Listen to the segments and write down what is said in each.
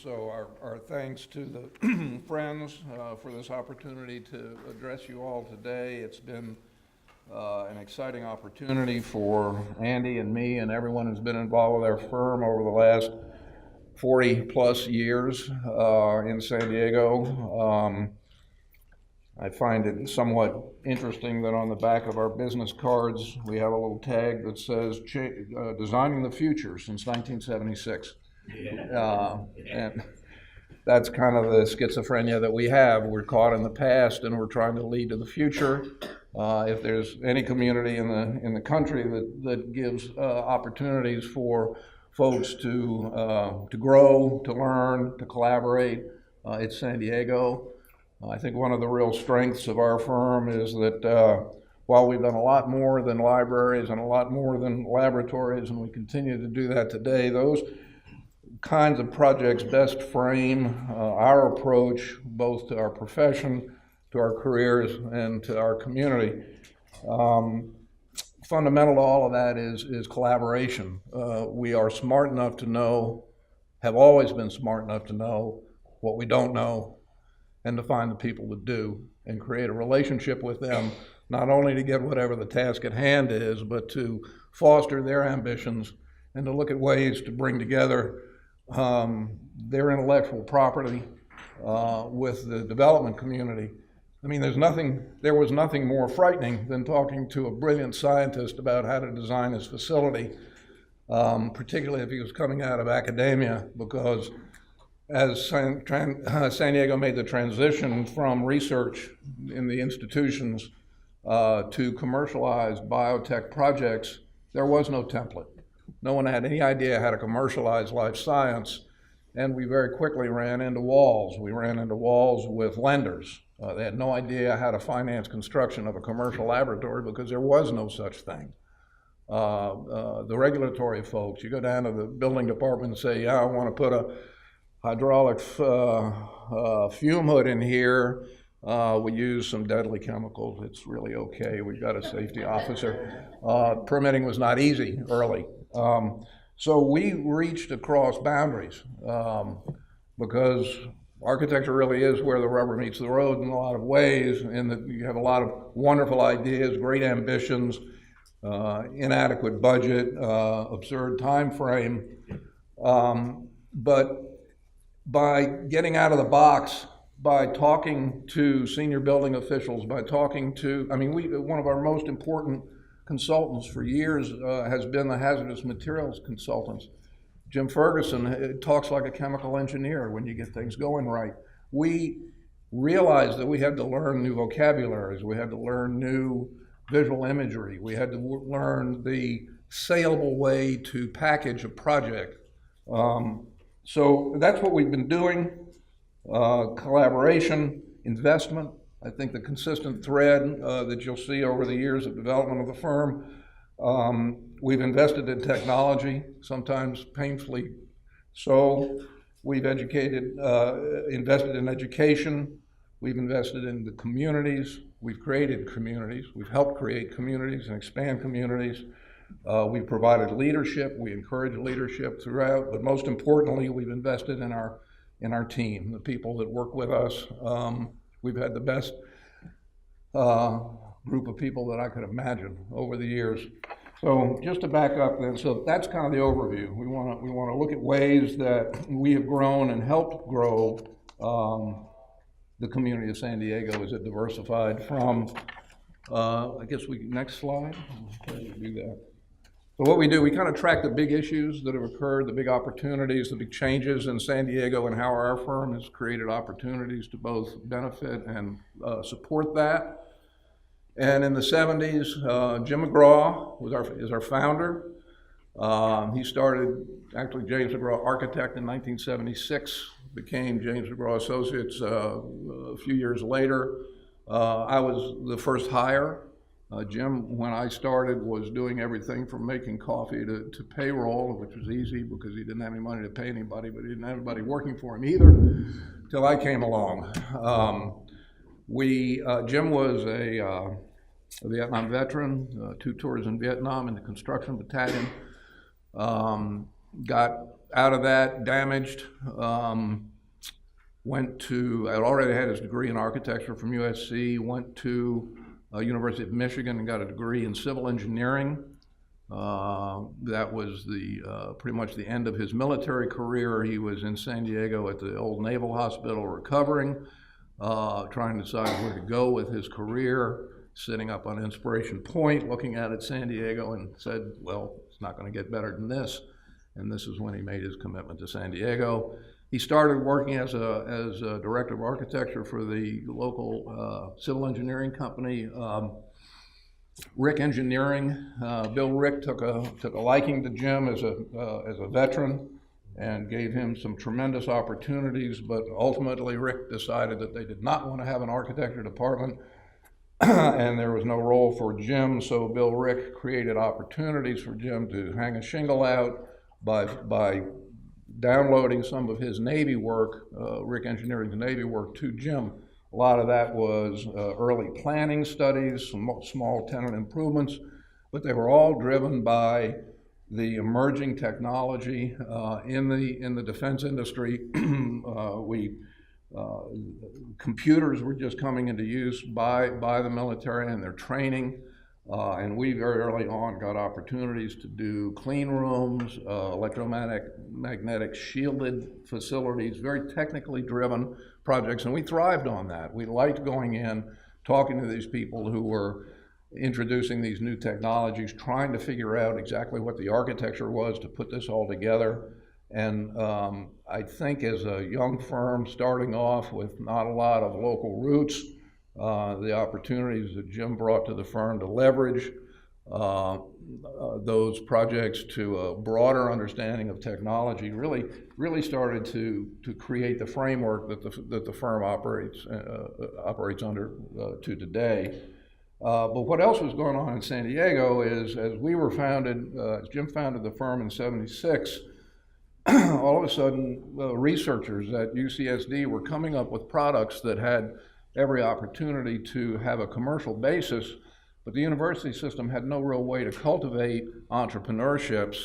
So our thanks to the friends for this opportunity to address you all today. It's been an exciting opportunity for Andy and me and everyone who's been involved with our firm over the last 40 plus years in San Diego. I find it somewhat interesting that on the back of our business cards we have a little tag that says designing the future since 1976. And that's kind of the schizophrenia that we have. We're caught in the past and we're trying to lead to the future. If there's any community in the country that gives opportunities for folks to grow, to learn, to collaborate, it's San Diego. I think one of the real strengths of our firm is that while we've done a lot more than libraries and a lot more than laboratories, and we continue to do that today, those kinds of projects best frame our approach both to our profession, to our careers, and to our community. Fundamental to all of that is collaboration. We are smart enough to know, have always been smart enough to know what we don't know, and to find the people that do, and create a relationship with them, not only to get whatever the task at hand is, but to foster their ambitions and to look at ways to bring together their intellectual property with the development community. I mean, there was nothing more frightening than talking to a brilliant scientist about how to design his facility, particularly if he was coming out of academia, because as San Diego made the transition from research in the institutions to commercialized biotech projects, there was no template. No one had any idea how to commercialize life science, and we very quickly ran into walls. We ran into walls with lenders. They had no idea how to finance construction of a commercial laboratory because there was no such thing. The regulatory folks, you go down to the building department and say, yeah, I want to put a hydraulic fume hood in here. We use some deadly chemicals. It's really okay. We've got a safety officer. Permitting was not easy early. So we reached across boundaries because architecture really is where the rubber meets the road in a lot of ways, and that you have a lot of wonderful ideas, great ambitions, inadequate budget, absurd time frame. But by getting out of the box, by talking to senior building officials, by talking to, one of our most important consultants for years has been the hazardous materials consultants. Jim Ferguson talks like a chemical engineer when you get things going right. We realized that we had to learn new vocabularies, we had to learn new visual imagery, we had to learn the saleable way to package a project. So that's what we've been doing. Collaboration, investment. I think the consistent thread that you'll see over the years of development of the firm, we've invested in technology, sometimes painfully so. We've invested in education. We've invested in the communities. We've created communities. We've helped create communities and expand communities. We've provided leadership. We encourage leadership throughout, but most importantly, we've invested in our team, the people that work with us. We've had the best group of people that I could imagine over the years. So just to back up then, so that's kind of the overview. We want to look at ways that we have grown and helped grow the community of San Diego as it diversified from, I guess next slide, do that. So what we do, we kind of track the big issues that have occurred, the big opportunities, the big changes in San Diego, and how our firm has created opportunities to both benefit and support that. And in the 70s, Jim McGraw is our founder. He started, actually James McGraw Architect in 1976, became James McGraw Associates a few years later. I was the first hire. Jim, when I started, was doing everything from making coffee to payroll, which was easy because he didn't have any money to pay anybody, but he didn't have anybody working for him either, till I came along. Jim was a Vietnam veteran, 2 tours in Vietnam in the construction battalion, got Out of that, damaged, went to, I already had his degree in architecture from USC, went to University of Michigan and got a degree in civil engineering. That was pretty much the end of his military career. He was in San Diego at the old Naval Hospital recovering, trying to decide where to go with his career, sitting up on Inspiration Point, looking out at San Diego and said, well, it's not going to get better than this. And this is when he made his commitment to San Diego. He started working as a director of architecture for the local civil engineering company, Rick Engineering. Bill Rick took a liking to Jim as a veteran and gave him some tremendous opportunities, but ultimately Rick decided that they did not want to have an architecture department and there was no role for Jim, so Bill Rick created opportunities for Jim to hang a shingle out by downloading some of his Navy work, Rick Engineering's Navy work, to Jim. A lot of that was early planning studies, some small tenant improvements, but they were all driven by the emerging technology in the defense industry. Computers were just coming into use by the military and their training. And we very early on got opportunities to do clean rooms, electromagnetic shielded facilities, very technically driven projects, and we thrived on that. We liked going in, talking to these people who were introducing these new technologies, trying to figure out exactly what the architecture was to put this all together. And I think as a young firm starting off with not a lot of local roots, the opportunities that Jim brought to the firm to leverage those projects to a broader understanding of technology really started to create the framework that the firm operates under to today. But what else was going on in San Diego is, as we were founded, as Jim founded the firm in '76, all of a sudden researchers at UCSD were coming up with products that had every opportunity to have a commercial basis, but the university system had no real way to cultivate entrepreneurships.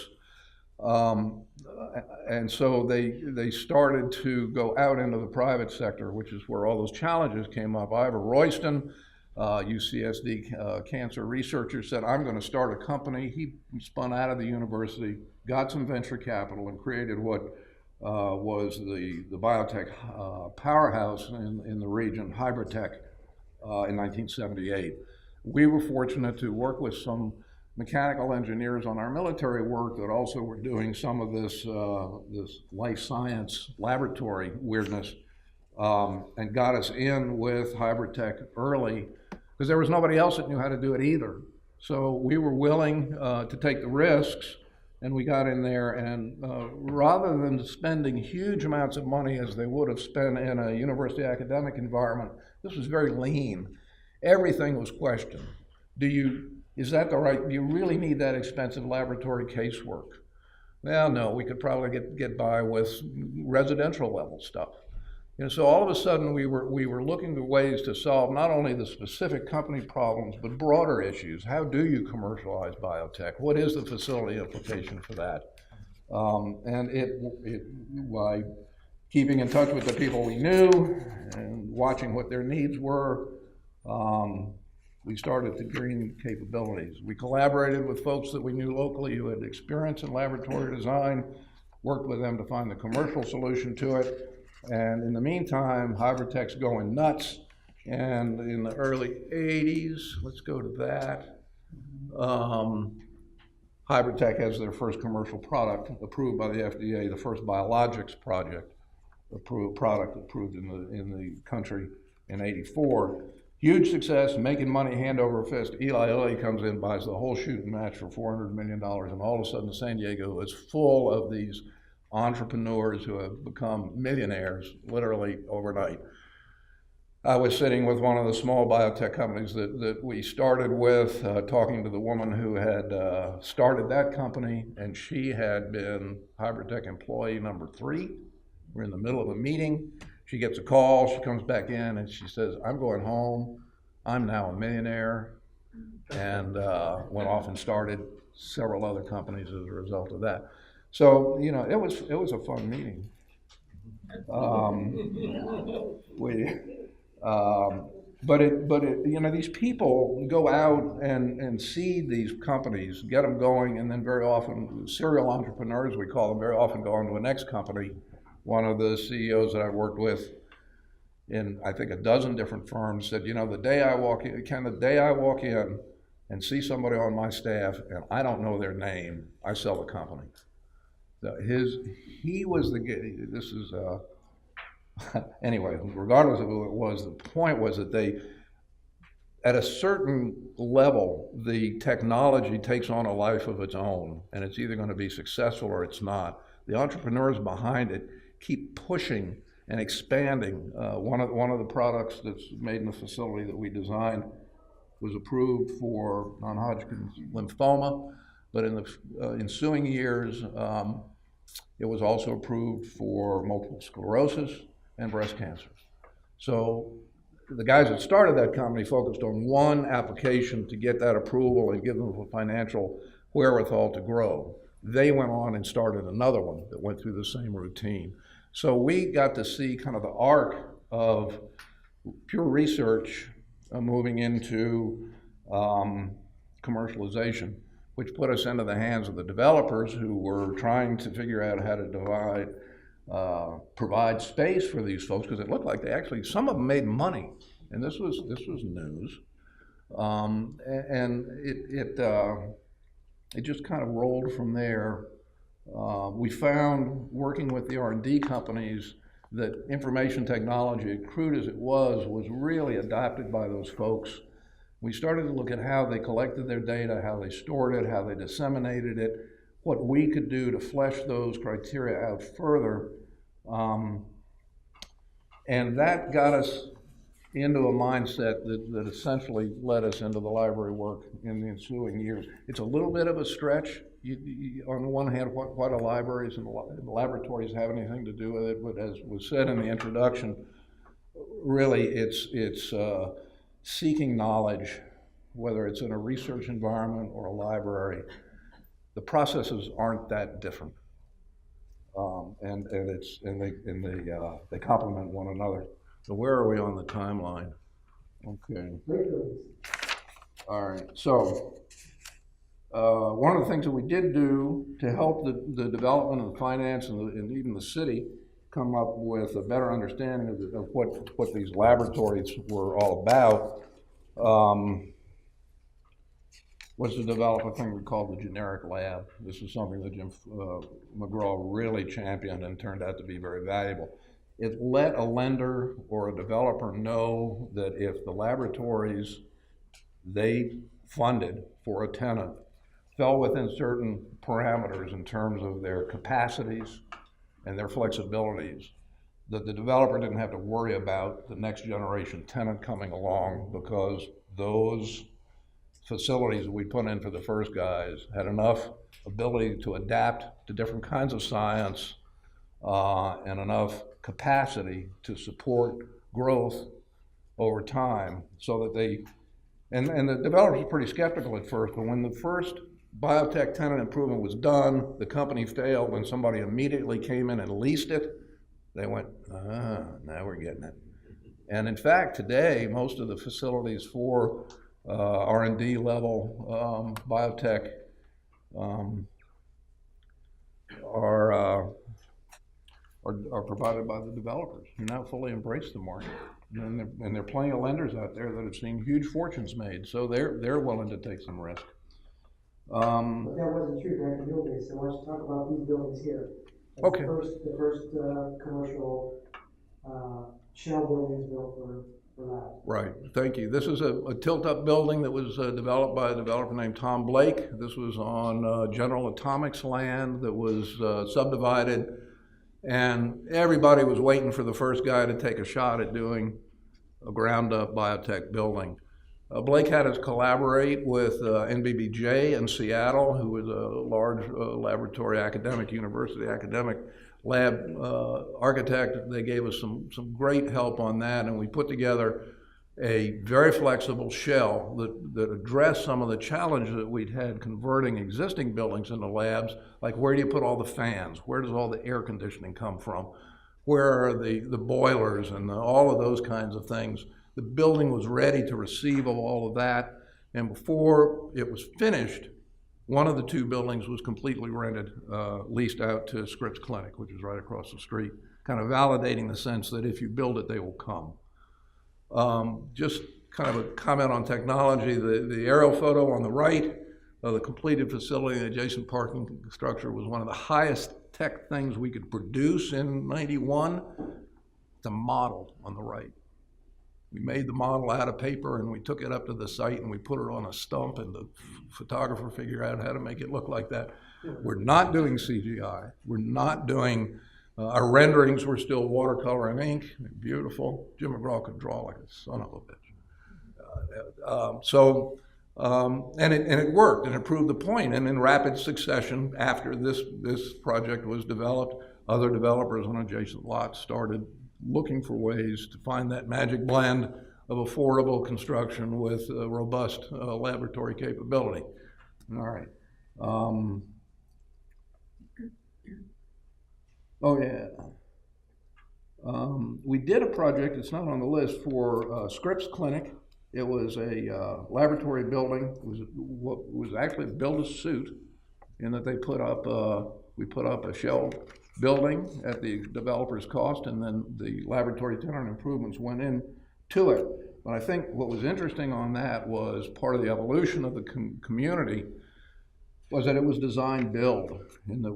And so they started to go out into the private sector, which is where all those challenges came up. Ivor Royston, UCSD cancer researcher, said, I'm going to start a company. He spun out of the university, got some venture capital, and created what was the biotech powerhouse in the region, Hybridtech, in 1978. We were fortunate to work with some mechanical engineers on our military work that also were doing some of this life science laboratory weirdness, and got us in with Hybridtech early, because there was nobody else that knew how to do it either. So we were willing to take the risks, and we got in there, and rather than spending huge amounts of money as they would have spent in a university academic environment, this was very lean. Everything was questioned. Is that the right, do you really need that expensive laboratory casework? Well, no, we could probably get by with residential level stuff. And so all of a sudden we were looking for ways to solve not only the specific company problems, but broader issues. How do you commercialize biotech? What is the facility implication for that? And by keeping in touch with the people we knew and watching what their needs were, we started to gain capabilities. We collaborated with folks that we knew locally who had experience in laboratory design, worked with them to find the commercial solution to it. And in the meantime, Hybridtech's going nuts. And in the early 80s, let's go to that, Hybridtech has their first commercial product approved by the FDA, the first biologics product approved in the country in '84. Huge success, making money hand over fist. Eli Lilly comes in, buys the whole shooting match for $400 million, and all of a sudden San Diego is full of these entrepreneurs who have become millionaires literally overnight. I was sitting with one of the small biotech companies that we started with, talking to the woman who had started that company, and she had been Hybridtech employee number 3. We're in the middle of a meeting. She gets a call, she comes back in, and she says, I'm going home. I'm now a millionaire, and went off and started several other companies as a result of that. So, you know, it was a fun meeting. But you know, these people go out and seed these companies, get them going, and then very often, serial entrepreneurs, we call them, very often go on to a next company. One of the CEOs that I worked with in, I think, a dozen different firms said, you know, the day I walk in and see somebody on my staff and I don't know their name, I sell the company. He was this is, anyway, regardless of who it was, the point was that they, at a certain level, the technology takes on a life of its own, and it's either going to be successful or it's not. The entrepreneurs behind it keep pushing and expanding. One of the products that's made in the facility that we designed was approved for non-Hodgkin's lymphoma, but in the ensuing years, it was also approved for multiple sclerosis and breast cancer. So the guys that started that company focused on one application to get that approval and give them the financial wherewithal to grow. They went on and started another one that went through the same routine. So we got to see kind of the arc of pure research moving into commercialization, which put us into the hands of the developers who were trying to figure out how to provide space for these folks, because it looked like they actually, some of them made money, and this was news, and it just kind of rolled from there. We found, working with the R&D companies, that information technology, crude as it was really adopted by those folks. We started to look at how they collected their data, how they stored it, how they disseminated it, what we could do to flesh those criteria out further. And that got us into a mindset that essentially led us into the library work in the ensuing years. It's a little bit of a stretch. On the one hand, what do libraries and laboratories have anything to do with it? But as was said in the introduction, really it's seeking knowledge, whether it's in a research environment or a library. The processes aren't that different, and they complement one another. So where are we on the timeline? Okay. All right. So one of the things that we did do to help the development of the finance and even the city come up with a better understanding of what these laboratories were all about was to develop a thing we called the generic lab. This is something that Jim McGraw really championed and turned out to be very valuable. It let a lender or a developer know that if the laboratories they funded for a tenant fell within certain parameters in terms of their capacities and their flexibilities, that the developer didn't have to worry about the next generation tenant coming along, because those facilities that we put in for the first guys had enough ability to adapt to different kinds of science and enough capacity to support growth over time, so that they, and the developers were pretty skeptical at first, but when the first biotech tenant improvement was done, the company failed, and somebody immediately came in and leased it, they went, now we're getting it. And in fact, today, most of the facilities for R&D level biotech are provided by the developers who now fully embrace the market. And there are plenty of lenders out there that have seen huge fortunes made, so they're willing to take some risk. But that wasn't true back in the old days, so why don't you talk about these buildings here? Okay. The first commercial shell buildings built for labs. Right, thank you. This is a tilt-up building that was developed by a developer named Tom Blake. This was on General Atomics land that was subdivided, and everybody was waiting for the first guy to take a shot at doing a ground-up biotech building. Blake had us collaborate with NBBJ in Seattle, who was a large laboratory academic, university academic lab architect. They gave us some great help on that, and we put together a very flexible shell that addressed some of the challenges that we'd had converting existing buildings into labs, like where do you put all the fans? Where does all the air conditioning come from? Where are the boilers and all of those kinds of things? The building was ready to receive all of that, and before it was finished, one of the two buildings was completely rented, leased out to Scripps Clinic, which is right across the street, kind of validating the sense that if you build it, they will come. Just kind of a comment on technology, the aerial photo on the right of the completed facility, the adjacent parking structure, was one of the highest tech things we could produce in '91. It's a model on the right. We made the model out of paper and we took it up to the site and we put it on a stump, and the photographer figured out how to make it look like that. We're not doing CGI. We're not doing, our renderings were still watercolor and ink. Beautiful. Jim McGraw could draw like a son of a bitch. And it worked, and it proved the point. And in rapid succession, after this project was developed, other developers on adjacent lots started looking for ways to find that magic blend of affordable construction with robust laboratory capability. All right. Oh yeah. We did a project, it's not on the list, for Scripps Clinic. It was a laboratory building. It was actually a build-a-suit, in that they put up, we put up a shell building at the developer's cost, and then the laboratory tenant improvements went in to it. But I think what was interesting on that was part of the evolution of the community was that it was design build, in that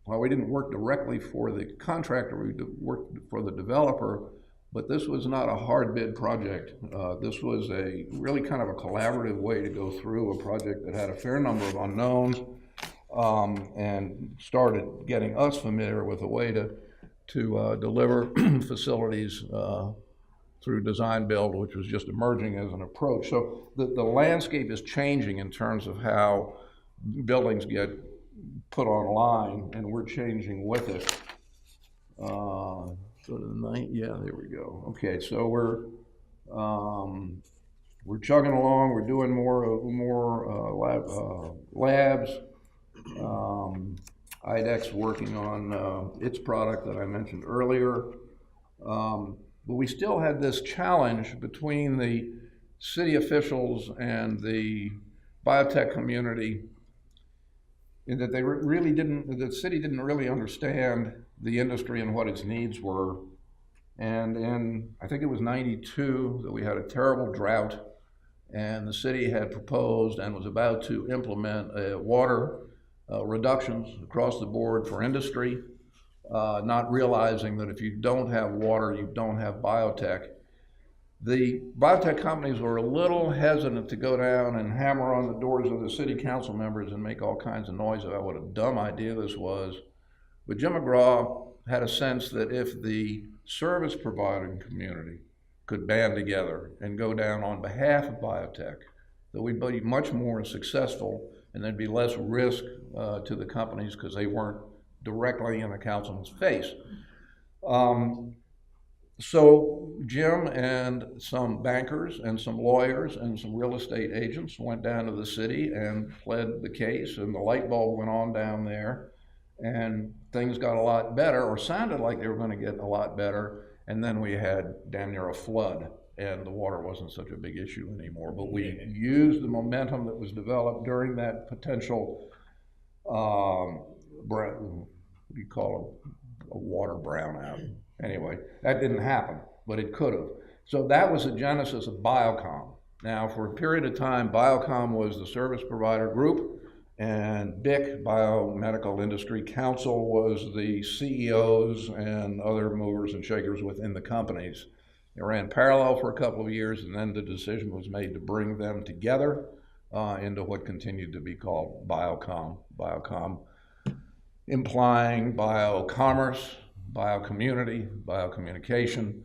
while we didn't work directly for the contractor, we worked for the developer, but this was not a hard bid project. This was a really kind of a collaborative way to go through a project that had a fair number of unknowns, and started getting us familiar with a way to deliver facilities through design build, which was just emerging as an approach. So the landscape is changing in terms of how buildings get put online, and we're changing with it. Go to the ninth. Yeah, there we go. Okay, so we're chugging along. We're doing more labs. IDEX working on its product that I mentioned earlier. But we still had this challenge between the city officials and the biotech community, in that the city didn't really understand the industry and what its needs were. And in, I think it was '92, that we had a terrible drought, and the city had proposed and was about to implement water reductions across the board for industry, not realizing that if you don't have water, you don't have biotech. The biotech companies were a little hesitant to go down and hammer on the doors of the city council members and make all kinds of noise about what a dumb idea this was. But Jim McGraw had a sense that if the service providing community could band together and go down on behalf of biotech, that we'd be much more successful, and there'd be less risk to the companies because they weren't directly in the councilman's face. So Jim and some bankers and some lawyers and some real estate agents went down to the city and pled the case, and the light bulb went on down there, and things got a lot better, or sounded like they were going to get a lot better. And then we had damn near a flood, and the water wasn't such a big issue anymore. But we used the momentum that was developed during that potential, what do you call it, a water brownout. Anyway, that didn't happen, but it could have. So that was the genesis of Biocom. Now, for a period of time, Biocom was the service provider group, and BIC, Biomedical Industry Council, was the CEOs and other movers and shakers within the companies. They ran parallel for a couple of years, and then the decision was made to bring them together into what continued to be called Biocom. Biocom implying biocommerce, biocommunity, biocommunication.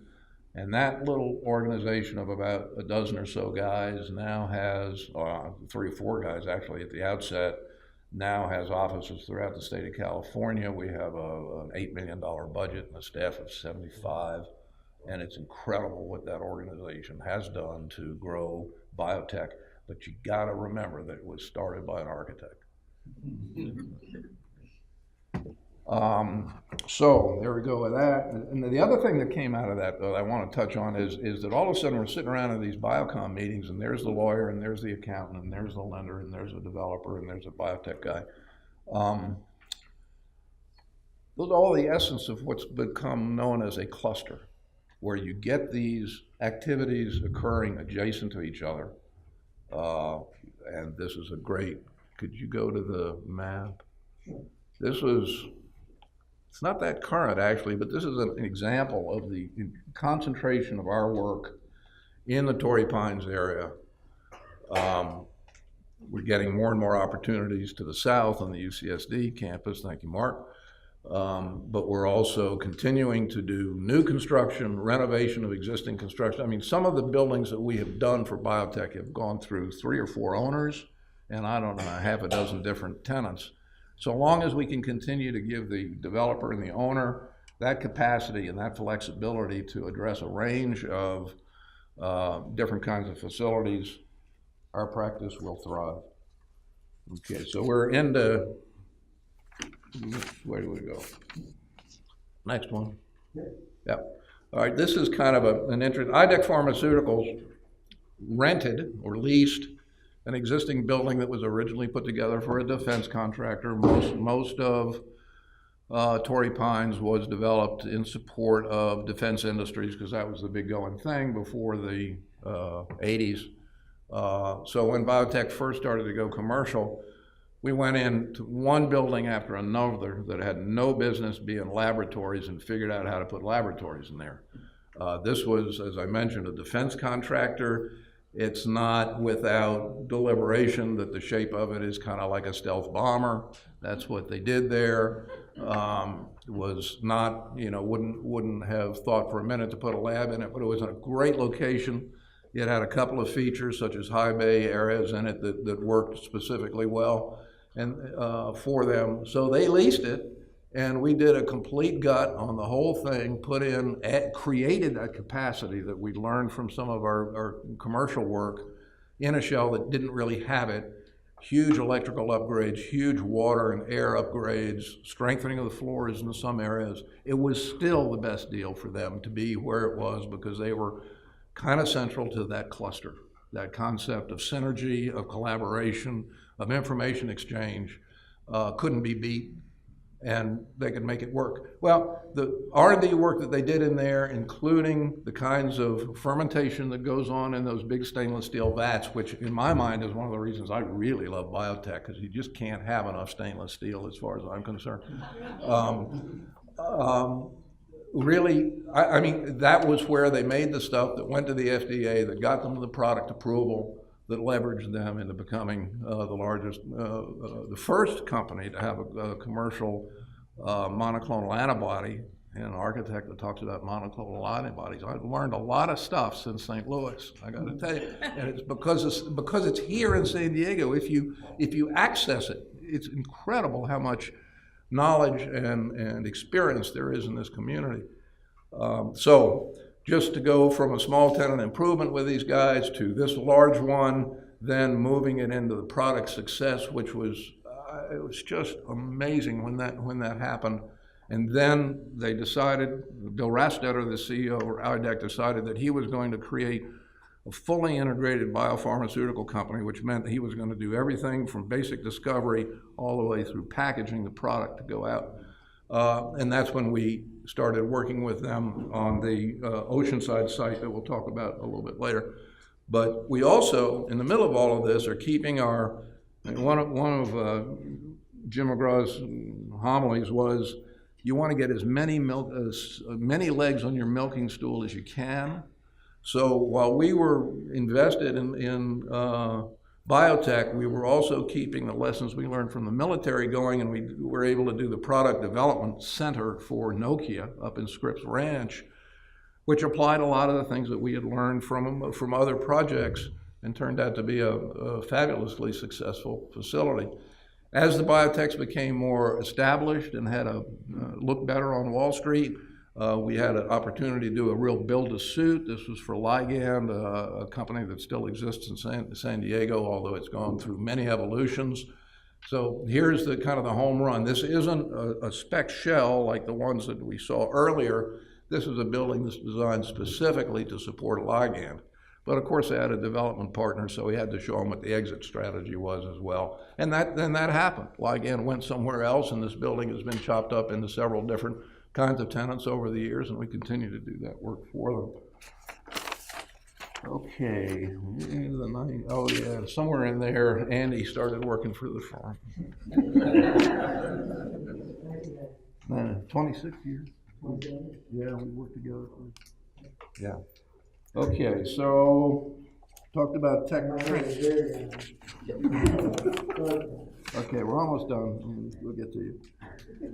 And that little organization of about a dozen or so guys now has, 3 or 4 guys actually at the outset, now has offices throughout the state of California. We have an $8 million budget and a staff of 75. And it's incredible what that organization has done to grow biotech, but you gotta remember that it was started by an architect. So there we go with that. And the other thing that came out of that I want to touch on is that all of a sudden we're sitting around in these biocom meetings, and there's the lawyer, and there's the accountant, and there's the lender, and there's a developer, and there's a biotech guy. Those are all the essence of what's become known as a cluster, where you get these activities occurring adjacent to each other. And this is a great, could you go to the map? This was, it's not that current actually, but this is an example of the concentration of our work in the Torrey Pines area. We're getting more and more opportunities to the south on the UCSD campus, thank you, Mark. But we're also continuing to do new construction, renovation of existing construction. I mean, some of the buildings that we have done for biotech have gone through 3 or 4 owners, and I don't know, half a dozen different tenants. So long as we can continue to give the developer and the owner that capacity and that flexibility to address a range of different kinds of facilities, our practice will thrive. Okay, so we're into, where do we go? Next one. Yeah. All right, this is kind of an interest. IDEC Pharmaceuticals rented or leased an existing building that was originally put together for a defense contractor. Most of Torrey Pines was developed in support of defense industries because that was the big going thing before the 80s. So when biotech first started to go commercial, we went into one building after another that had no business being laboratories and figured out how to put laboratories in there. This was, as I mentioned, a defense contractor. It's not without deliberation that the shape of it is kind of like a stealth bomber. That's what they did there. Was not, you know, wouldn't have thought for a minute to put a lab in it, but it was in a great location. It had a couple of features such as high bay areas in it that worked specifically well and for them. So they leased it, and we did a complete gut on the whole thing, created that capacity that we learned from some of our commercial work in a shell that didn't really have it. Huge electrical upgrades, huge water and air upgrades, strengthening of the floors in some areas. It was still the best deal for them to be where it was because they were kind of central to that cluster, that concept of synergy, of collaboration, of information exchange, couldn't be beat, and they could make it work. Well, the R&D work that they did in there, including the kinds of fermentation that goes on in those big stainless steel vats, which in my mind is one of the reasons I really love biotech, because you just can't have enough stainless steel as far as I'm concerned. Really, I mean, that was where they made the stuff that went to the FDA, that got them the product approval, that leveraged them into becoming the first company to have a commercial monoclonal antibody, and an architect that talks about monoclonal antibodies. I've learned a lot of stuff since St. Louis, I got to tell you, and it's because it's here in San Diego. If you access it, it's incredible how much knowledge and experience there is in this community. So just to go from a small tenant improvement with these guys to this large one, then moving it into the product success, which was, it was just amazing when that happened. And then they decided, Bill Rastetter, the CEO of IDEC, decided that he was going to create a fully integrated biopharmaceutical company, which meant that he was going to do everything from basic discovery all the way through packaging the product to go out. And that's when we started working with them on the Oceanside site that we'll talk about a little bit later. But we also, in the middle of all of this, are keeping our, one of Jim McGraw's homilies was, you want to get as many legs on your milking stool as you can. So while we were invested in biotech, we were also keeping the lessons we learned from the military going, and we were able to do the product development center for Nokia up in Scripps Ranch, which applied a lot of the things that we had learned from other projects and turned out to be a fabulously successful facility. As the biotechs became more established and had a look better on Wall Street, We had an opportunity to do a real build-to-suit. This was for Ligand, a company that still exists in San Diego, although it's gone through many evolutions. So here's the kind of the home run. This isn't a spec shell like the ones that we saw earlier. This is a building that's designed specifically to support Ligand. But of course, they had a development partner, so we had to show them what the exit strategy was as well. And then that happened. Ligand went somewhere else, and this building has been chopped up into several different kinds of tenants over the years, and we continue to do that work for them. Okay, oh yeah, somewhere in there, Andy started working for the firm. 26 years. Yeah, we worked together. Yeah. Okay, so talked about tech. Okay, we're almost done. We'll get to you.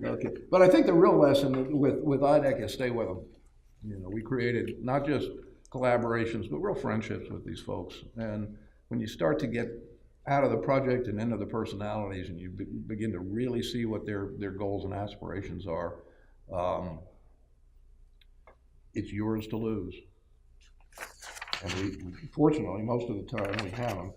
Okay, but I think the real lesson with IDEC is stay with them. You know, we created not just collaborations, but real friendships with these folks. And when you start to get out of the project and into the personalities, and you begin to really see what their goals and aspirations are, it's yours to lose. And we fortunately, most of the time, we have them.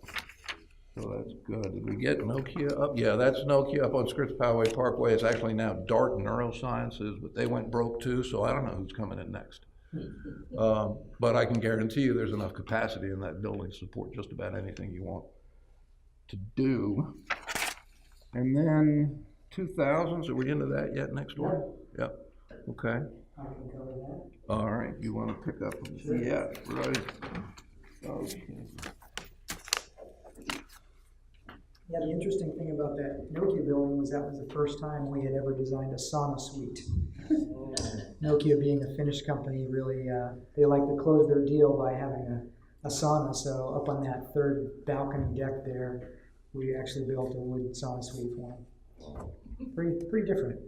So that's good. Did we get Nokia up? Yeah, that's Nokia up on Scripps Parkway. It's actually now Dart Neurosciences, but they went broke too, so I don't know who's coming in next. But I can guarantee you there's enough capacity in that building to support just about anything you want to do. And then 2000s, are we into that yet next door? Yep. Okay. I can cover that. All right, you want to pick up? Sure. Yeah, right. Okay. Yeah, the interesting thing about that Nokia building was that was the first time we had ever designed a sauna suite. Nokia being a Finnish company, really, they like to close their deal by having a sauna. So up on that third balcony deck there, we actually built a wood sauna suite for them. Pretty different.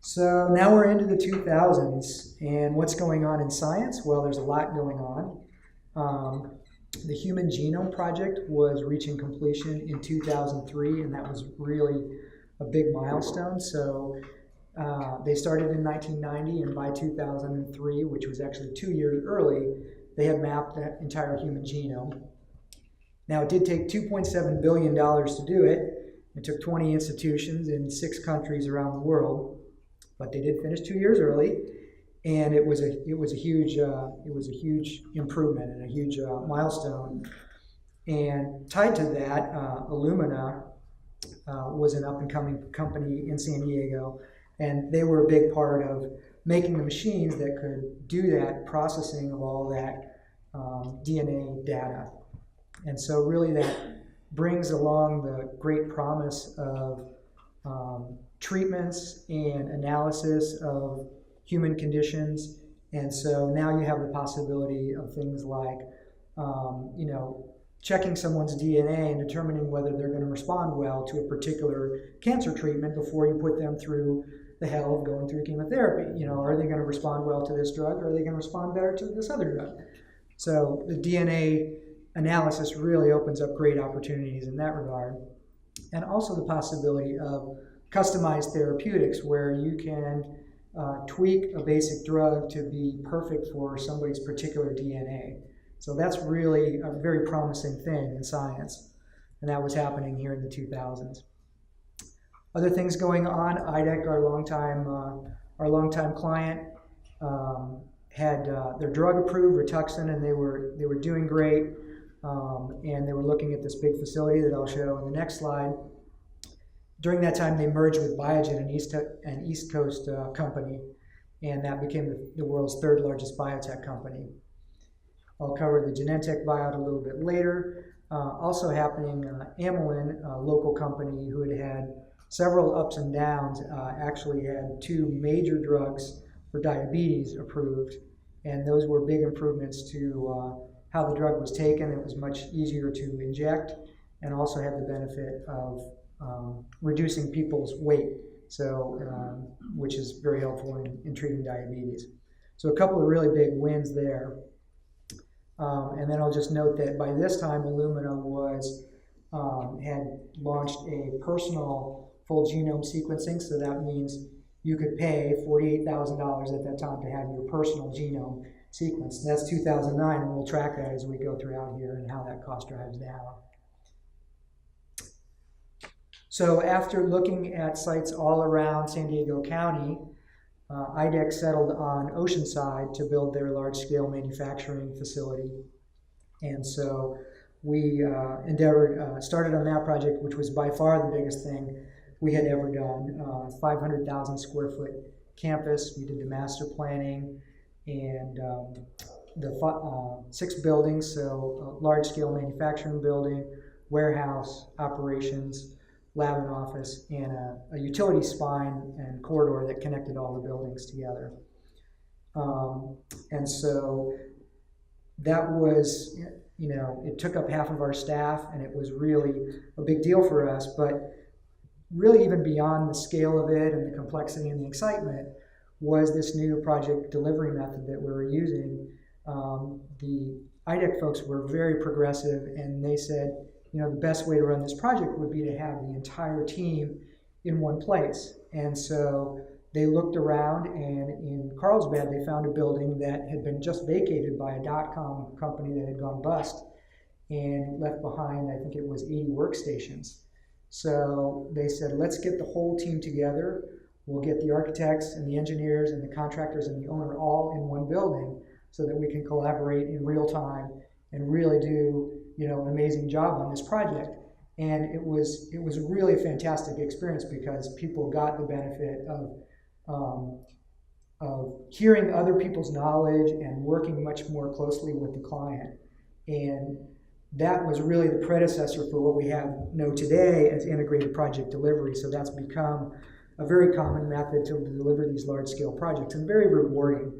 So now we're into the 2000s, and what's going on in science? Well, there's a lot going on. The Human Genome Project was reaching completion in 2003, and that was really a big milestone. So they started in 1990, and by 2003, which was actually 2 years early, they had mapped the entire human genome. Now, it did take $2.7 billion to do it. It took 20 institutions in 6 countries around the world, but they did finish 2 years early. And it was a huge improvement and a huge milestone. And tied to that, Illumina was an up-and-coming company in San Diego, and they were a big part of making the machines that could do that processing of all that DNA data. And so really that brings along the great promise of treatments and analysis of human conditions. And so now you have the possibility of things like, checking someone's DNA and determining whether they're going to respond well to a particular cancer treatment before you put them through the hell of going through chemotherapy. Are they going to respond well to this drug, or are they going to respond better to this other drug? So the DNA analysis really opens up great opportunities in that regard. And also the possibility of customized therapeutics, where you can tweak a basic drug to be perfect for somebody's particular DNA. So that's really a very promising thing in science, and that was happening here in the 2000s. Other things going on: IDEC, our longtime client, had their drug approved, Rituxan, and they were doing great, and they were looking at this big facility that I'll show in the next slide. During that time, they merged with Biogen, an East Coast company, and that became the world's third largest biotech company. I'll cover the Genentech buyout a little bit later. Also happening, Amylin, a local company who had several ups and downs, actually had 2 major drugs for diabetes approved, and those were big improvements to how the drug was taken. It was much easier to inject, and also had the benefit of reducing people's weight, which is very helpful in treating diabetes. So a couple of really big wins there. And then I'll just note that by this time, Illumina had launched a personal full genome sequencing. So that means you could pay $48,000 at that time to have your personal genome sequenced. That's 2009, and we'll track that as we go throughout here and how that cost drives down. So after looking at sites all around San Diego County, IDEC settled on Oceanside to build their large-scale manufacturing facility. And so we started on that project, which was by far the biggest thing we had ever done. 500,000 square foot campus. We did the master planning and the 6 buildings, so a large-scale manufacturing building, warehouse, operations, lab and office, and a utility spine and corridor that connected all the buildings together. And so that was, it took up half of our staff, and it was really a big deal for us. But really, even beyond the scale of it and the complexity and the excitement, was this new project delivery method that we were using. The IDEC folks were very progressive, and they said, the best way to run this project would be to have the entire team in one place. And so they looked around, and in Carlsbad, they found a building that had been just vacated by a .com company that had gone bust and left behind, I think it was 80 workstations. So they said, let's get the whole team together. We'll get the architects and the engineers and the contractors and the owner all in one building so that we can collaborate in real time and really do an amazing job on this project. And it was really a fantastic experience because people got the benefit of hearing other people's knowledge and working much more closely with the client. And that was really the predecessor for what we know today as integrated project delivery. So that's become a very common method to deliver these large-scale projects and very rewarding.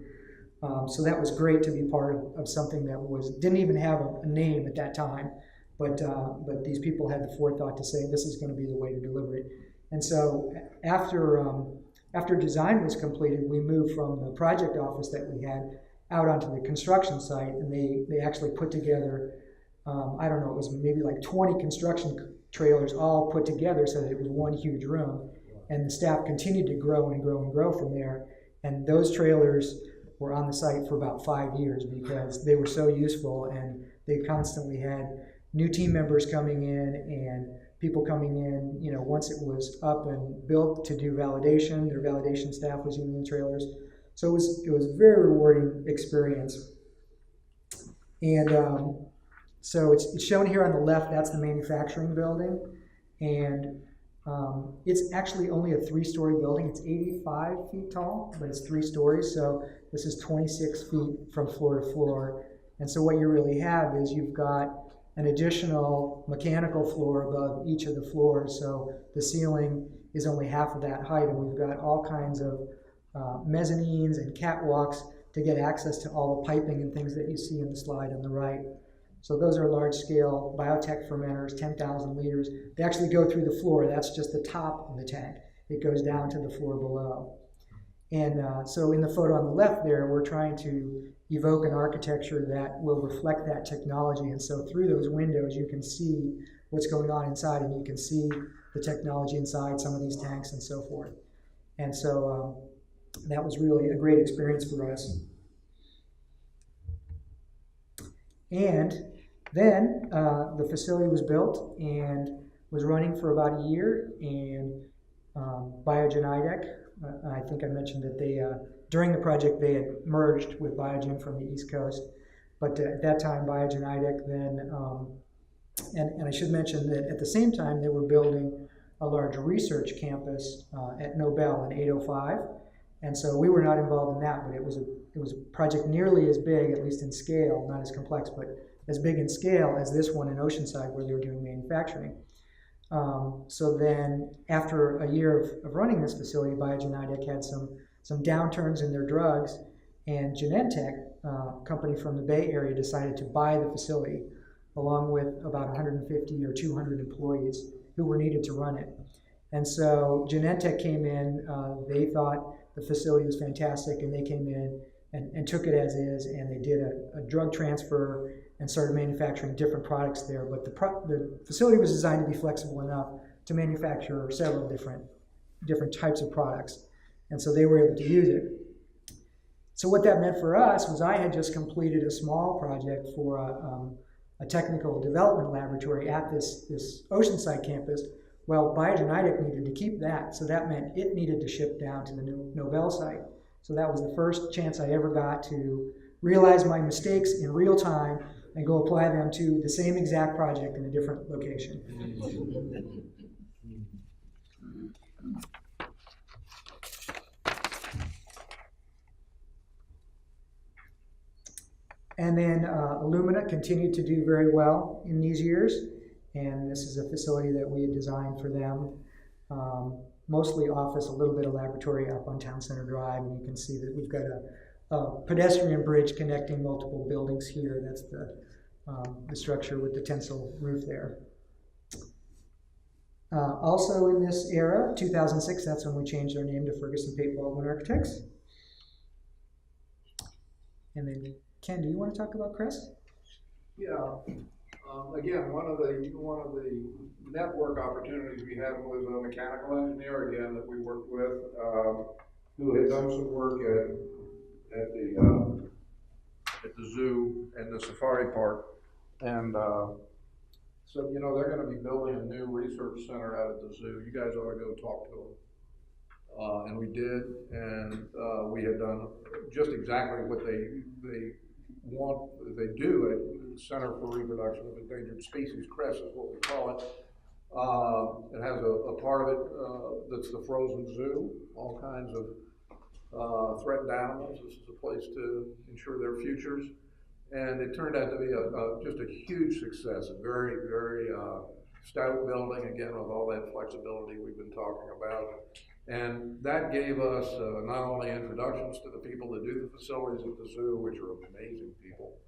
So that was great to be part of something that didn't even have a name at that time, but these people had the forethought to say this is going to be the way to deliver it. And so after design was completed, we moved from the project office that we had out onto the construction site, and they actually put together, I don't know, it was maybe like 20 construction trailers all put together so that it was one huge room. And the staff continued to grow and grow and grow from there. And those trailers were on the site for about 5 years because they were so useful, and they constantly had new team members coming in and people coming in, once it was up and built to do validation. Their validation staff was using the trailers. So it was a very rewarding experience. And so it's shown here on the left, that's the manufacturing building. And it's actually only a 3-story building. It's 85 feet tall, but it's 3 stories. So this is 26 feet from floor to floor. And so what you really have is you've got an additional mechanical floor above each of the floors. So the ceiling is only half of that height, and we've got all kinds of mezzanines and catwalks to get access to all the piping and things that you see in the slide on the right. So those are large-scale biotech fermenters, 10,000 liters. They actually go through the floor. That's just the top of the tank. It goes down to the floor below. And so in the photo on the left there, we're trying to evoke an architecture that will reflect that technology. And so through those windows, you can see what's going on inside, and you can see the technology inside some of these tanks and so forth. And so that was really a great experience for us. And then the facility was built and was running for about a year, and Biogen IDEC, I think I mentioned that they, during the project, they had merged with Biogen from the East Coast. But at that time, Biogen IDEC then, and I should mention that at the same time, they were building a large research campus at Nobel in 805. And so we were not involved in that, but it was a project nearly as big, at least in scale, not as complex, but as big in scale as this one in Oceanside where they were doing manufacturing. So then after a year of running this facility, Biogen IDEC had some downturns in their drugs, and Genentech, a company from the Bay Area, decided to buy the facility along with about 150 or 200 employees who were needed to run it. And so Genentech came in, they thought the facility was fantastic, and they came in and took it as is, and they did a drug transfer and started manufacturing different products there. But the facility was designed to be flexible enough to manufacture several different types of products. And so they were able to use it. So what that meant for us was I had just completed a small project for a technical development laboratory at this Oceanside campus. Well, Biogenetic needed to keep that, so that meant it needed to ship down to the Novell site. So that was the first chance I ever got to realize my mistakes in real time and go apply them to the same exact project in a different location. And then Illumina continued to do very well in these years. And this is a facility that we had designed for them. Mostly office, a little bit of laboratory up on Town Center Drive. And you can see that we've got a pedestrian bridge connecting multiple buildings here. That's the structure with the tensile roof there. Also in this era, 2006, that's when we changed our name to Ferguson Pape Baldwin Architects. And then, Ken, do you want to talk about Crest? Yeah. Again, one of the network opportunities we had was a mechanical engineer again that we worked with, who had done some work at the zoo and the safari park, and so they're going to be building a new research center out at the zoo. You guys ought to go talk to them. And we did, and we had done just exactly what they do at Center for Reproduction of Endangered Species. Crest is what we call it. It has a part of it that's the frozen zoo, all kinds of threatened animals. This is a place to ensure their futures. And it turned out to be just a huge success, a very, very stout building, again, with all that flexibility we've been talking about. And that gave us not only introductions to the people that do the facilities at the zoo, which are amazing people,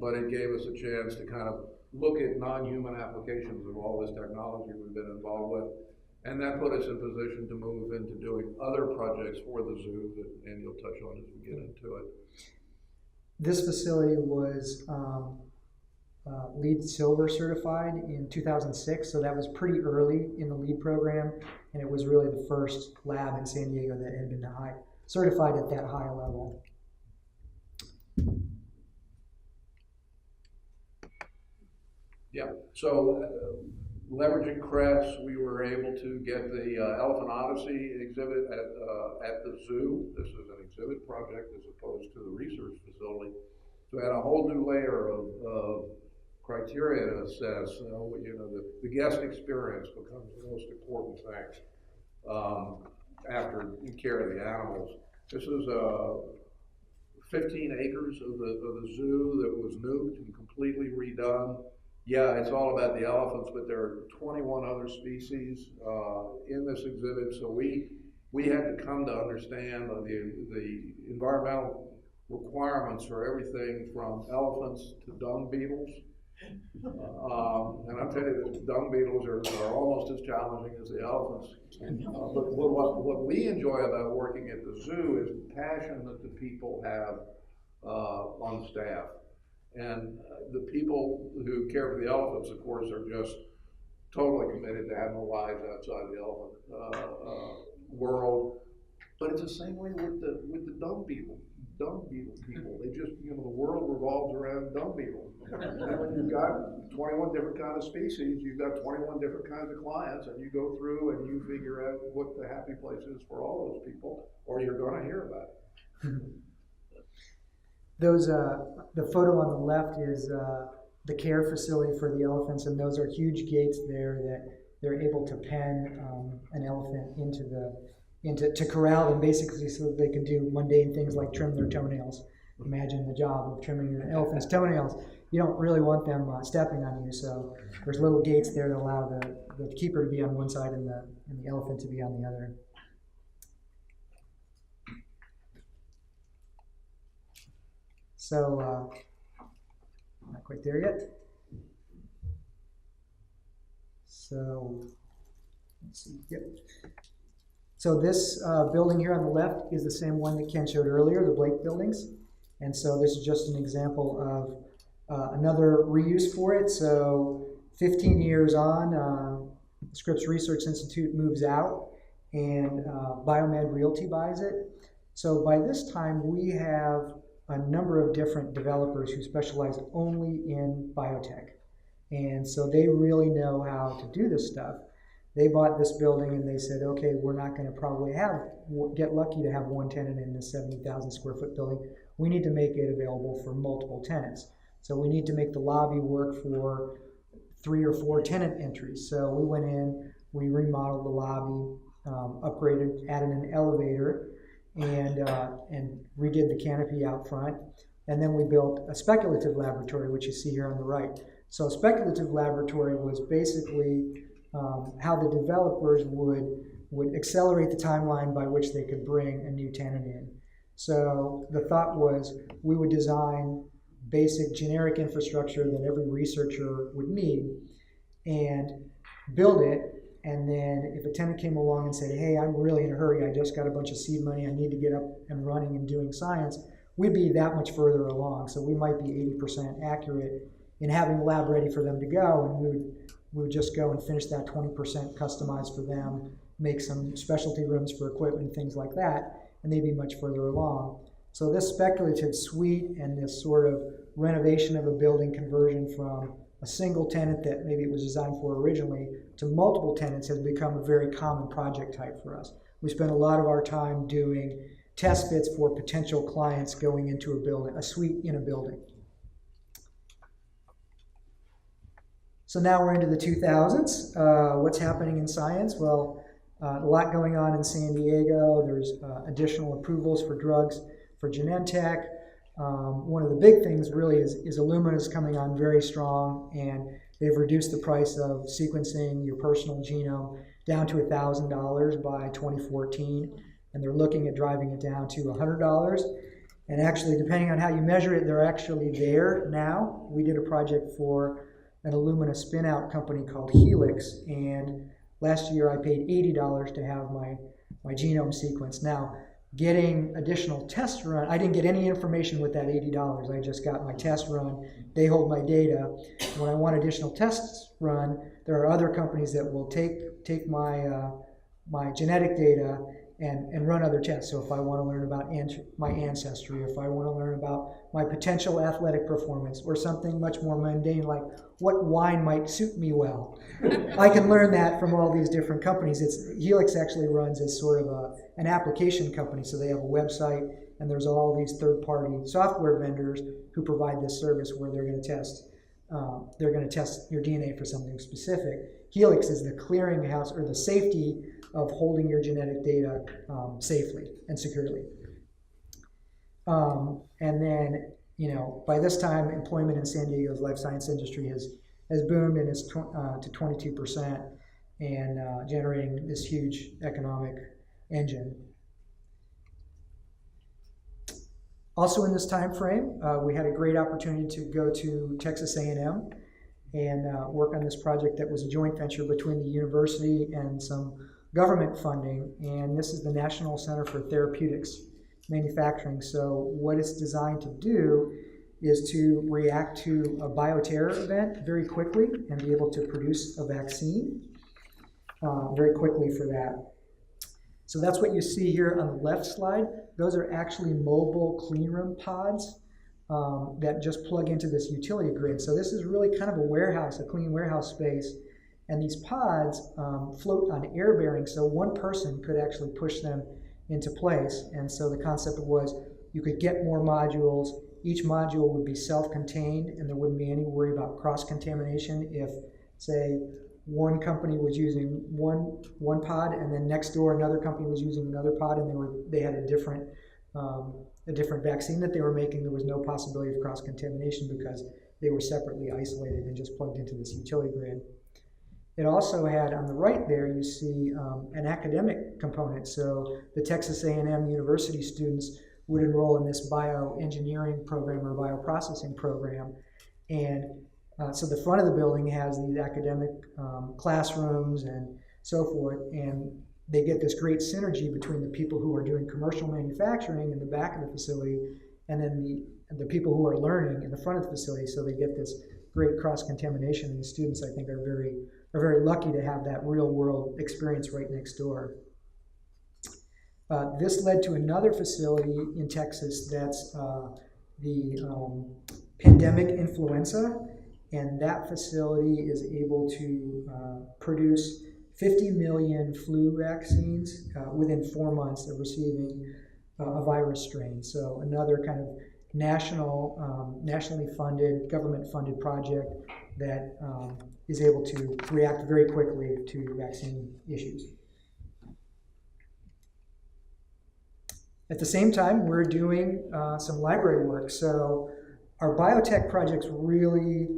but it gave us a chance to kind of look at non-human applications of all this technology we've been involved with. And that put us in position to move into doing other projects for the zoo that Andy will touch on as we get into it. This facility was LEED Silver certified in 2006, so that was pretty early in the LEED program, and it was really the first lab in San Diego that had been certified at that high level. Yeah, so leveraging Crest, we were able to get the Elephant Odyssey exhibit at the zoo. This is an exhibit project as opposed to the research facility. So we had a whole new layer of criteria to assess. The guest experience becomes the most important thing after you care of the animals. This is 15 acres of the zoo that was nuked and completely redone. Yeah, it's all about the elephants, but there are 21 other species in this exhibit. So we had to come to understand the environmental requirements for everything from elephants to dung beetles. And I'll tell you that dung beetles are almost as challenging as the elephants. But what we enjoy about working at the zoo is the passion that the people have on staff. And the people who care for the elephants, of course, are just totally committed to having lives outside the elephant world. But it's the same way with the dung beetle people. They just, the world revolves around dung beetles. And when you've got 21 different kinds of species, you've got 21 different kinds of clients, and you go through and you figure out what the happy place is for all those people, or you're going to hear about it. Those, the photo on the left is the care facility for the elephants, and those are huge gates there that they're able to pen an elephant to corral them, basically so that they can do mundane things like trim their toenails. Imagine the job of trimming an elephant's toenails. You don't really want them stepping on you, so there's little gates there that allow the keeper to be on one side and the elephant to be on the other. So, not quite there yet. So, let's see. Yep. So this building here on the left is the same one that Ken showed earlier, the Blake buildings. And so this is just an example of another reuse for it. So 15 years on, Scripps Research Institute moves out, and Biomed Realty buys it. So by this time, we have a number of different developers who specialize only in biotech. And so they really know how to do this stuff. They bought this building and they said, okay, we're not going to probably get lucky to have one tenant in this 70,000 square foot building. We need to make it available for multiple tenants. So we need to make the lobby work for 3 or 4 tenant entries. So we went in, we remodeled the lobby, upgraded, added an elevator, and redid the canopy out front. And then we built a speculative laboratory, which you see here on the right. So a speculative laboratory was basically how the developers would accelerate the timeline by which they could bring a new tenant in. So the thought was we would design basic generic infrastructure that every researcher would need and build it. And then if a tenant came along and said, hey, I'm really in a hurry, I just got a bunch of seed money, I need to get up and running and doing science, we'd be that much further along. So we might be 80% accurate in having the lab ready for them to go, and we would just go and finish that 20% customized for them, make some specialty rooms for equipment, things like that, and they'd be much further along. So this speculative suite and this sort of renovation of a building conversion from a single tenant that maybe it was designed for originally to multiple tenants has become a very common project type for us. We spend a lot of our time doing test fits for potential clients going into a building, a suite in a building. So now we're into the 2000s. What's happening in science? Well, a lot going on in San Diego. There's additional approvals for drugs for Genentech. One of the big things really is Illumina's coming on very strong, and they've reduced the price of sequencing your personal genome down to $1,000 by 2014, and they're looking at driving it down to $100. And actually, depending on how you measure it, they're actually there now. We did a project for an Illumina spin-out company called Helix, and last year I paid $80 to have my genome sequenced. Now, getting additional test run, I didn't get any information with that $80. I just got my test run. They hold my data. When I want additional tests run, there are other companies that will take my genetic data and run other tests. So if I want to learn about my ancestry, if I want to learn about my potential athletic performance, or something much more mundane like what wine might suit me well, I can learn that from all these different companies. Helix actually runs as sort of an application company, so they have a website, and there's all these third-party software vendors who provide this service where they're going to test your DNA for something specific. Helix is the clearinghouse or the safety of holding your genetic data safely and securely. And then, by this time, employment in San Diego's life science industry has boomed and is to 22% and generating this huge economic engine. Also in this time frame, we had a great opportunity to go to Texas A&M and work on this project that was a joint venture between the university and some government funding, and this is the National Center for Therapeutics Manufacturing. So what it's designed to do is to react to a bioterror event very quickly and be able to produce a vaccine very quickly for that. So that's what you see here on the left slide. Those are actually mobile cleanroom pods that just plug into this utility grid. So this is really kind of a warehouse, a clean warehouse space. And these pods float on air bearings, so one person could actually push them into place. And so the concept was you could get more modules. Each module would be self-contained, and there wouldn't be any worry about cross-contamination if, say, one company was using one pod, and then next door another company was using another pod, and they had a different vaccine that they were making. There was no possibility of cross-contamination because they were separately isolated and just plugged into this utility grid. It also had, on the right there, you see an academic component. So the Texas A&M University students would enroll in this bioengineering program or bioprocessing program. And so the front of the building has these academic classrooms and so forth. And they get this great synergy between the people who are doing commercial manufacturing in the back of the facility and then the people who are learning in the front of the facility. So they get this great cross-contamination, and the students, I think, are very lucky to have that real-world experience right next door. This led to another facility in Texas that's the pandemic influenza, and that facility is able to produce 50 million flu vaccines within 4 months of receiving a virus strain. So another kind of nationally funded, government-funded project that is able to react very quickly to vaccine issues. At the same time, we're doing some library work. So our biotech projects really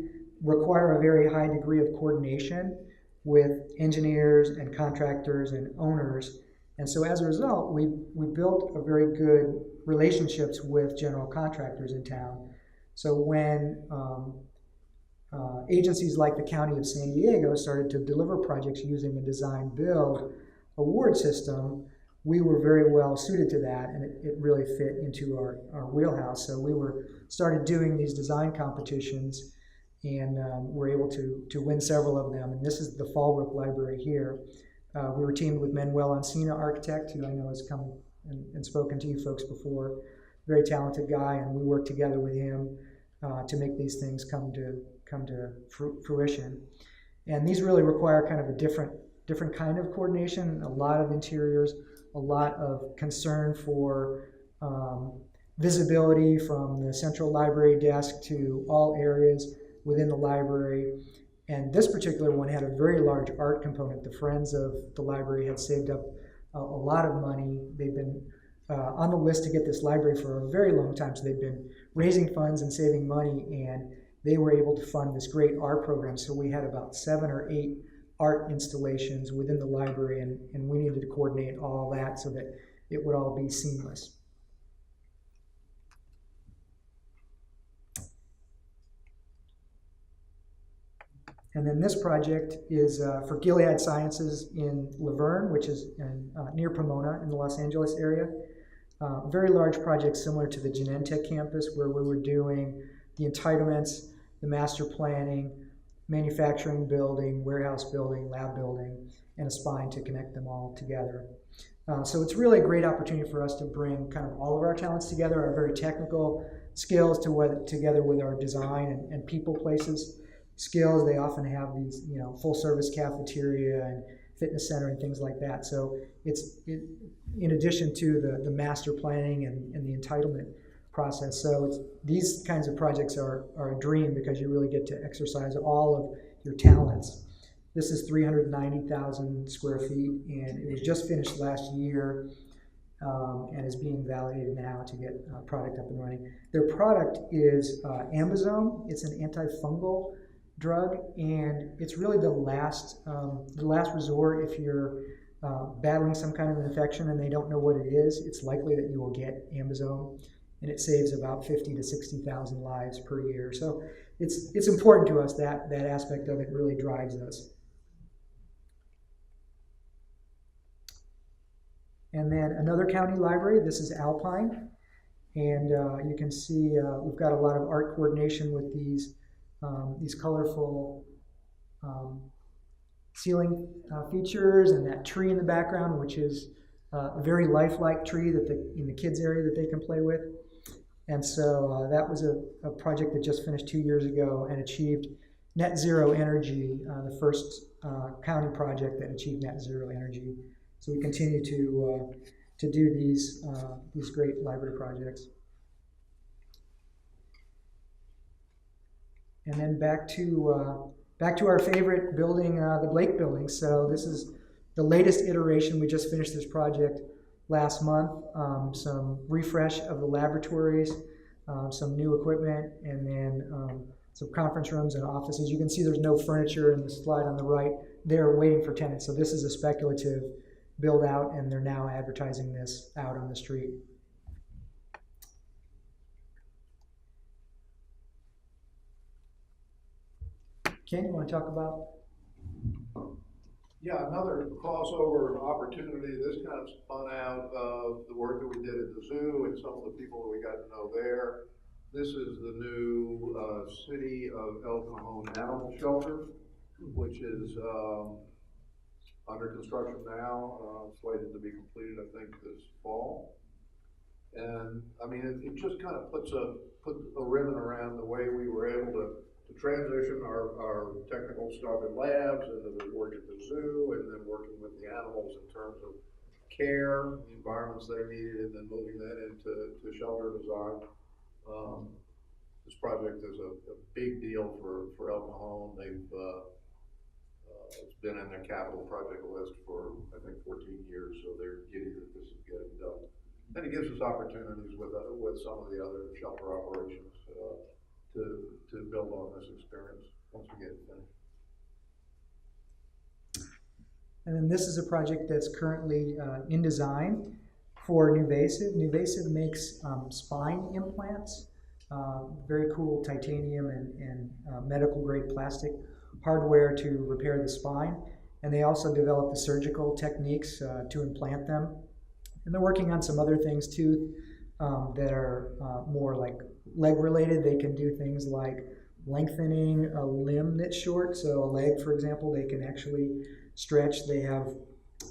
require a very high degree of coordination with engineers and contractors and owners. And so as a result, we built a very good relationships with general contractors in town. So when agencies like the County of San Diego started to deliver projects using a design-build award system, we were very well suited to that, and it really fit into our wheelhouse. So we started doing these design competitions, and were able to win several of them. And this is the Fallbrook Library here. We were teamed with Manuel Encina Architect, who I know has come and spoken to you folks before. Very talented guy, and we worked together with him to make these things come to fruition. And these really require kind of a different kind of coordination, a lot of interiors, a lot of concern for visibility from the central library desk to all areas within the library. And this particular one had a very large art component. The Friends of the Library had saved up a lot of money. They've been on the list to get this library for a very long time, so they've been raising funds and saving money, and they were able to fund this great art program. So we had about 7 or 8 art installations within the library, and we needed to coordinate all that so that it would all be seamless. And then this project is for Gilead Sciences in Laverne, which is near Pomona in the Los Angeles area. Very large project similar to the Genentech campus, where we were doing the entitlements, the master planning, manufacturing building, warehouse building, lab building, and a spine to connect them all together. So it's really a great opportunity for us to bring kind of all of our talents together, our very technical skills together with our design and people places skills. They often have these, full service cafeteria and fitness center and things like that. So it's in addition to the master planning and the entitlement process. So these kinds of projects are a dream because you really get to exercise all of your talents. This is 390,000 square feet, and it was just finished last year and is being validated now to get product up and running. Their product is Ambizome. It's an antifungal drug, and it's really the last resort if you're battling some kind of an infection and they don't know what it is. It's likely that you will get Ambizome, and it saves about 50 to 60,000 lives per year. So it's important to us. That aspect of it really drives us. And then another county library. This is Alpine, and you can see we've got a lot of art coordination with these colorful ceiling features and that tree in the background, which is a very lifelike tree in the kids area that they can play with. And so that was a project that just finished 2 years ago and achieved net zero energy, the first county project that achieved net zero energy. So we continue to do these great library projects. And then back to our favorite building, the Blake Building. So this is the latest iteration. We just finished this project last month. Some refresh of the laboratories, some new equipment, and then some conference rooms and offices. You can see there's no furniture in the slide on the right. They're waiting for tenants. So this is a speculative build out, and they're now advertising this out on the street. Ken, you want to talk about? Yeah, another crossover opportunity. This kind of spun out of the work that we did at the zoo and some of the people that we got to know there. This is the new City of El Cajon Animal Shelter, which is under construction now, slated to be completed, I think, this fall. And I mean, it just kind of puts a ribbon around the way we were able to transition our technical stuff in labs into the work at the zoo, and then working with the animals in terms of care, the environments they needed, and then moving that into shelter design. This project is a big deal for El Cajon. They've it's been in their capital project list for, I think, 14 years, so they're giddy that this is getting done. And it gives us opportunities with some of the other shelter operations to build on this experience once we get it finished. And then this is a project that's currently in design for Nuvasive. Nuvasive makes spine implants, very cool titanium and medical grade plastic hardware to repair the spine. And they also develop the surgical techniques to implant them. And they're working on some other things too that are more like leg related. They can do things like lengthening a limb that's short. So a leg, for example, they can actually stretch. They have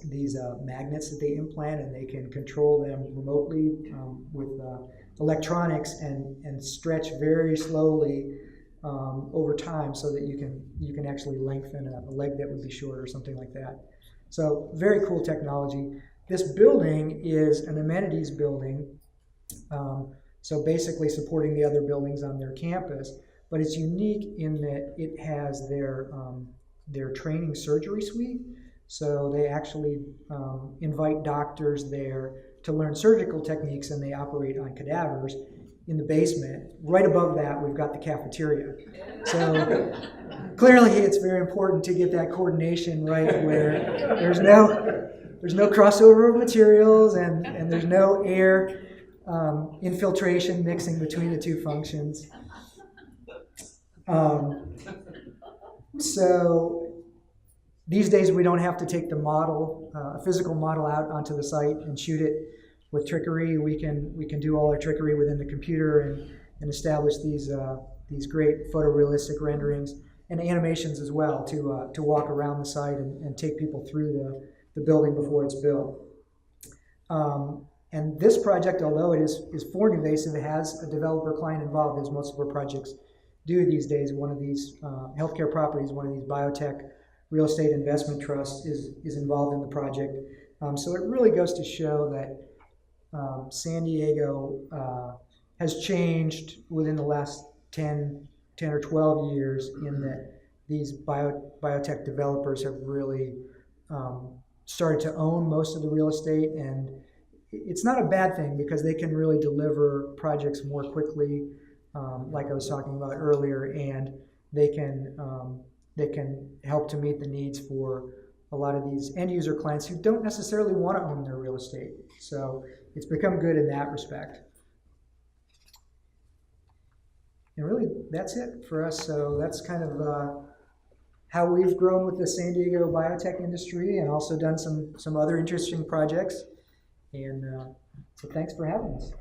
these magnets that they implant, and they can control them remotely with electronics and stretch very slowly over time, so that you can actually lengthen a leg that would be short or something like that. So very cool technology. This building is an amenities building, so basically supporting the other buildings on their campus. But it's unique in that it has their training surgery suite. So they actually invite doctors there to learn surgical techniques, and they operate on cadavers in the basement. Right above that, we've got the cafeteria. So clearly it's very important to get that coordination right, where there's no crossover of materials, and there's no air infiltration mixing between the two functions. So these days we don't have to take the model, a physical model, out onto the site and shoot it with trickery. We can do all our trickery within the computer and establish these great photorealistic renderings and animations as well to walk around the site and take people through the building before it's built. And this project, although it is for Nuvasive, it has a developer client involved, as most of our projects do these days. One of these healthcare properties, one of these biotech real estate investment trusts is involved in the project. So it really goes to show that San Diego has changed within the last 10 or 12 years, in that these biotech developers have really started to own most of the real estate. And it's not a bad thing, because they can really deliver projects more quickly, like I was talking about earlier, and they can help to meet the needs for a lot of these end user clients who don't necessarily want to own their real estate. So it's become good in that respect. And really, that's it for us. So that's kind of how we've grown with the San Diego biotech industry, and also done some other interesting projects. And so thanks for having us.